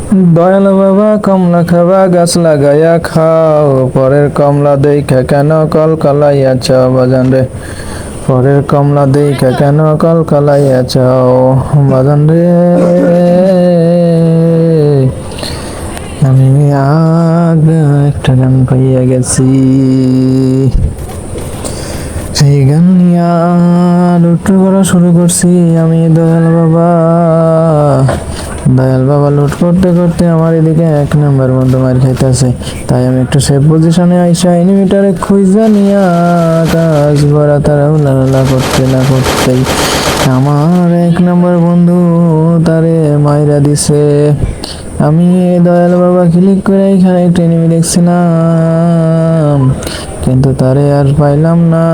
দয়াল বাবা কমলা খাবা গাছ লাগাইয়া খাও, পরের কমলা দেখা কেন কল কলাইয়া চাও বাজান রে, পরের কমলা দেখা কেন কল কলাইয়া চাও বাজান রে। আমি একটা গান পাইয়া গেছি, সেই গান নিয়ে লুট করা শুরু করছি আমি। দয়াল বাবা লুট করতে করতে আমার এদিকে 1 নম্বর বন্ধু মার খাইতেছে। তাই আমি একটু সেফ পজিশনে আইসা এনিমিটারে খুঁজা নিয়া আকাশ ভরা তারা উলালা করতে না করতেই আমার 1 নম্বর বন্ধু তারে মাইরা দিছে। আমি দয়াল বাবা ক্লিক করে এখানে একটা এনিমি দেখছিলাম, কিন্তু তারে আর পাইলাম না।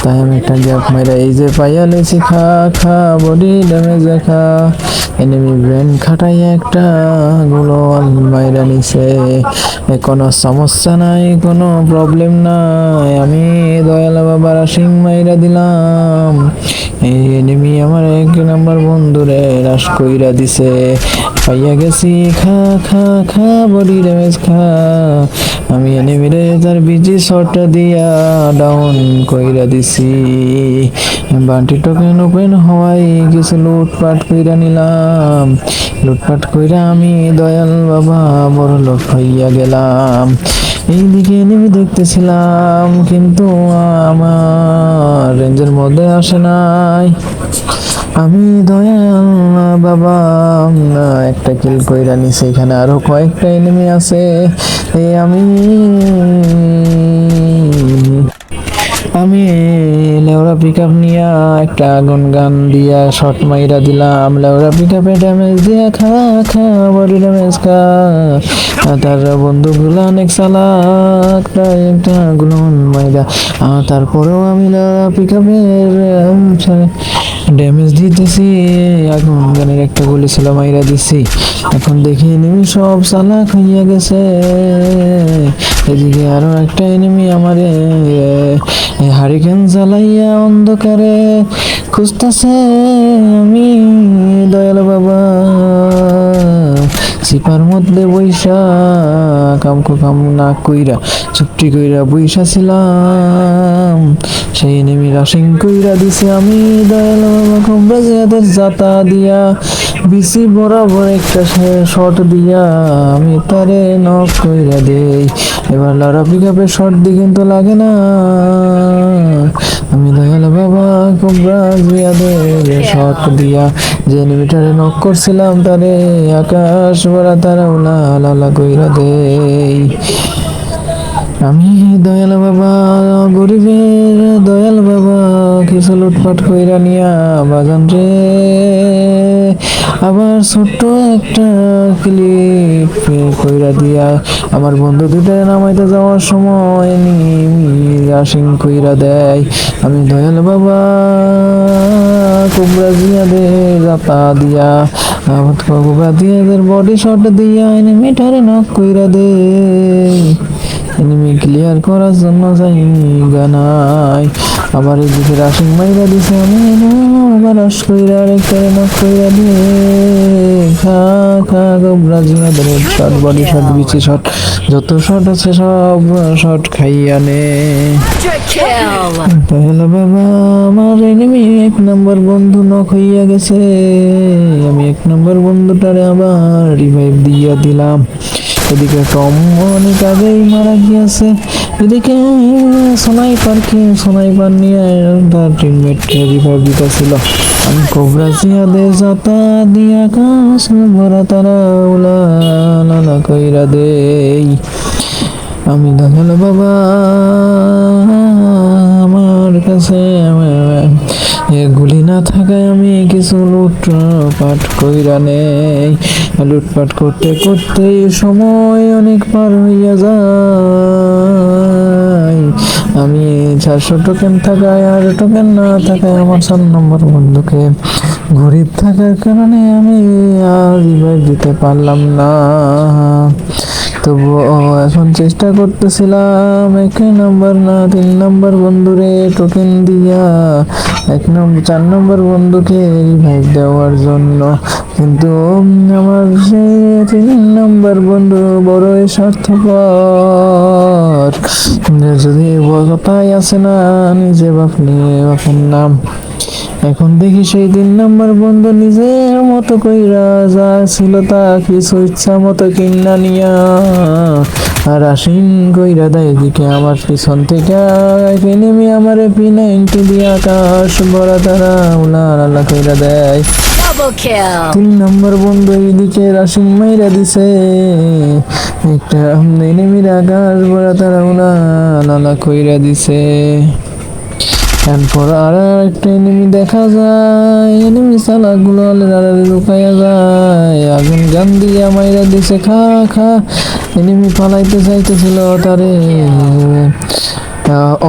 তাই আমি একটা গ্যাপ মাইরা এই যে পাইয়া লেছি, খা খা বডি ড্যামেজ খা। এনিমি ব্রেন খাটাই একটা গোলওয়াল মাইরা নিছে, কোনো সমস্যা নাই, কোনো প্রবলেম নাই। আমি দয়াল বাবা রাশিং মাইরা দিলাম, এই এনিমি আমার 1 নম্বর বন্ধুরে রাশ কইরা দিছে। পাইয়া গেছি, খা খা খা বডি ড্যামেজ খা। আমি এনিমিরে তার বিজি শটটা দিয়া ডাউন কইরা দিছি। বান্টি টোকেন ওপেন হওয়াই কিছু লুটপাট কইরা নিলাম। লুটপাট কইরা আমি দয়াল বাবা বড় লোক হইয়া গেলাম। এইদিকে এনিমি দেখতেছিলাম, কিন্তু আমার রেঞ্জের মধ্যে আসে নাই। আমি দয়াল বাবা একটা কিল কইরা নিছি, এখানে আরো কয়েকটা এনিমি আছে। আমি লেওরা পিক আপ নিয়া একটা আগুন গান দিয়া শট মাইরা দিলাম। লেওরা পিক আপে ড্যামেজ দিয়া খা খা বডি ড্যামেজ খা। তার বন্ধুগুলো অনেক চালাক, তাই একটা গুলন মাইরা তারপরেও আমি লেওরা পিক আপের ড্যামেজ দিতেছি। আগুন গানের একটা গুলি ছিল মাইরা দিছি। এখন দেখি এনিমি সব চালাক হইয়া গেছে। এদিকে আরো একটা এনিমি আমারে হারিকেন জ্বালাইয়া অন্ধকারে খুঁজতেছে। আমি দয়াল বাবা চিপার মধ্যে বইসা কাম না কইরা চুপটি কইরা বইসা ছিলাম, সেই এনিমি রাশিং কইরা দিছে। আমি দয়াল বাবা কম্বাজিয়াদের জাতা দিয়া বিসি বরাবর একটা শট দিয়া আমি তারে নক কইরা দেই। এবার লারা পিকআপের শট দিয়ে কিন্তু লাগে না। আমি দয়াল বাবা কম্বাজিয়াদের শট দিয়া যে এনিমিটারে নক করছিলাম তারে আকাশ ভরা তারা উলালা কইরা দেই। আমি দয়াল বাবা গরিবের দয়াল বাবা কিছু লুটপাট কইরা নিয়া বাজান রে। আবার ছোট্ট একটা ক্লিপ কইরা দিয়া আমার বন্ধু দুইটারে নামাইতে যাওয়ার সময় রাশিং কইরা দেয়। আমি দয়াল বাবা কুবরা জিয়াদের জাতা দিয়া কুবরা জিয়াদের বডি শট দিয়া এনিমিটারে নক কইরা দেয়। এনিমি ক্লিয়ার করার জন্য জায়গা নাই। আবার এদিকে রাশিং মাইরা দিছে, আমি আবার রাশ কইরা আরেকটারে নক কইরা দিয়ে খা খা কুবরা জিয়াদের শট বডি শট বিচি শট যত শট আছে সব শট খাইয়া নে। তাহলে বাবা আমার এনিমি 1 নম্বর বন্ধু নক হইয়া গেছে। আমি 1 নম্বর বন্ধুটারে আবার রিভাইভ দিয়া দিলাম। এদিকে টম অনেক আগেই মারা গিয়েছে। এদিকে সোনাইপার নিয়ে তার টিমমেটকে রিভাইভ দিতেছিল। আমি কোবরা জিয়াদের জাতা দিয়া কাশ ভরা তারা উলালা কইরা দেই। আমি দয়াল বাবা আমার কাছে গুলি না থাকায় আমি কিছু লুটপাট কইরা নেই। লুটপাট করতে করতে সময় অনেক পার হইয়া যায়। আমি 400 টোকেন থাকায় আর টোকেন না থাকায় আমার 4 নম্বর বন্ধুকে গরিব থাকার কারণে আমি আর রিভাইভ দিতে পারলাম না। তবুও এখন চেষ্টা করতেছিলাম 1 নাম্বার না 3 নাম্বার বন্ধুরে টোকেন দিয়া 4 নাম্বার বন্ধুকে রিভাইভ দেওয়ার জন্য, কিন্তু আমার সেই 3 নাম্বার বন্ধু বড়ই স্বার্থপর। যদি কথাই আছে না, নিজে বাপের নাম। এখন দেখি সেই 3 নাম্বার বন্ধু নিজের মতো কইরা যা ছিল তা কিছু ইচ্ছা মতো কিনা নিয়া আর আসিন কইরা দেয় এদিকে আমার পিছন থেকে এনিমি আমার P90 দিয়ে আকাশ ভরা তারা উলালা কইরা দেয়। Double kill. 3 নাম্বার বন্ধু এইদিকে রাশিং মাইরা দিছে একটা এনিমির আকাশ ভরা তারা উলালা কইরা দিছে। এরপর আর একটা এনিমি দেখা যায়, এনিমি সালাগুলো লুকাইয়া যায়, আগুন গান দিয়া মাইরা দিছে খা খা। এনিমি পালাইতে চাইতেছিল তারে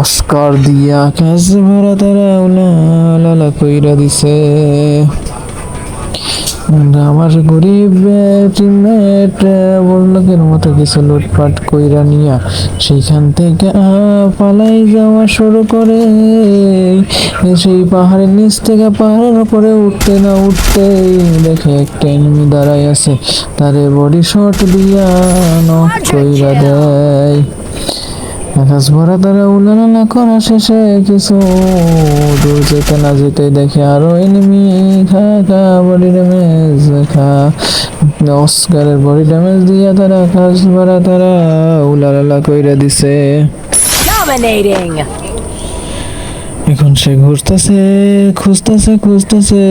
অস্কার দিয়া আকাশ ভরা তারা উলালা কইরা দিছে। আমার গরিব টিমমেট বড়লোকের মতো কিছু লুটপাট কইরা নিয়া সেইখান থেকে পালাই যাওয়া শুরু করে। সেই পাহাড়ের নিচ থেকে পাহাড়ের উপরে উঠতে না উঠতেই দেখে একটা এনিমি দাঁড়াই আছে, তারে বডি শট দিয়া নক কইরা দেয়। আকাশ ভরা তারা উলালা করা শেষে কিছু দূর যেতে না যেতে দেখে আরো এনিমি খা খা বডি ড্যামেজ খা। অস্কারের বডি ড্যামেজ দিয়া তারা আকাশ ভরা তারা উলালা কইরা দিছে। Dominating. এখন সে খুঁজতেছে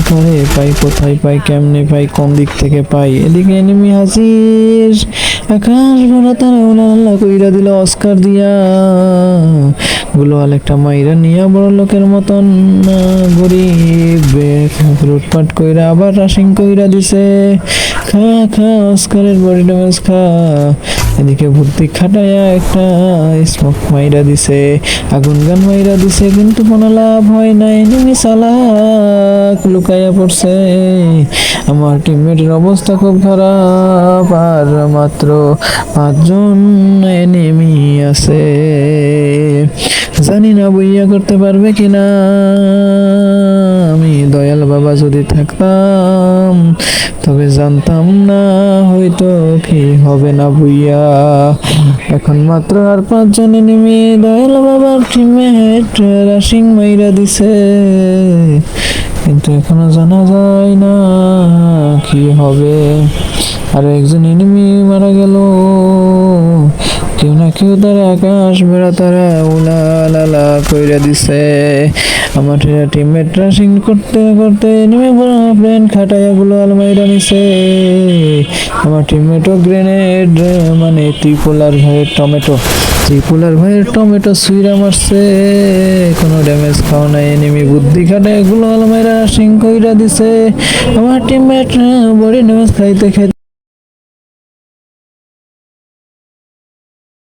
করে পাই, কোথায় পাই, কেমনে পাই, কোন দিক থেকে পাই। এদিকে এনিমি হাসির আকাশ ভরা তারা উলালা কইরা দিল অস্কার দিয়া। গুলোয়াল একটা মাইরা নিয়া বড় লোকের মতন গরিব লুটপাট কইরা আবার রাশিং কইরা দিছে খা খা অস্কারের বডি ড্যামেজ খা। এদিকে ভর্তি খাটায়া একটা স্মোক মাইরা দিছে, আগুন গান মাইরা দিছে, কিন্তু কোনো লাভ হয় না। এনিমি সালাক লুকাইয়া পড়ছে। আমার টিমমেটের অবস্থা খুব খারাপ, আর মাত্র 5 জন এনিমি আছে। জানি না বইয়া করতে পারবে কিনা। আমি দয়াল বাবা যদি থাকতাম তবে জানতাম না হয়তো কি হবে না বইয়া। এখন মাত্র আর 5 জন এনিমি, দয়াল বাবার টিমমেট রাশিং মাইরা দিছে, কিন্তু এখনো জানা যায় না কি হবে। আর একজন এনিমি মারা গেল, কেউ না কেউ তারা আকাশ বেড়া তারা উলালা কইরা দিছে। আমার টিমমেট রাশিং করতে করতে এনিমি ব্রেন খাটাইয়া গুলো আলমাইরা নিছে। আমার টিমমেটও গ্রেনেড মানে ত্রিপোলার ভাইয়ের টমেটো সুইরা মারছে, কোনো ড্যামেজ খাওয়া নাই। এনিমি বুদ্ধি খাটায় গুলো আলমাইরা রাশিং কইরা দিছে। আমার টিমমেট বডি ড্যামেজ খাইতে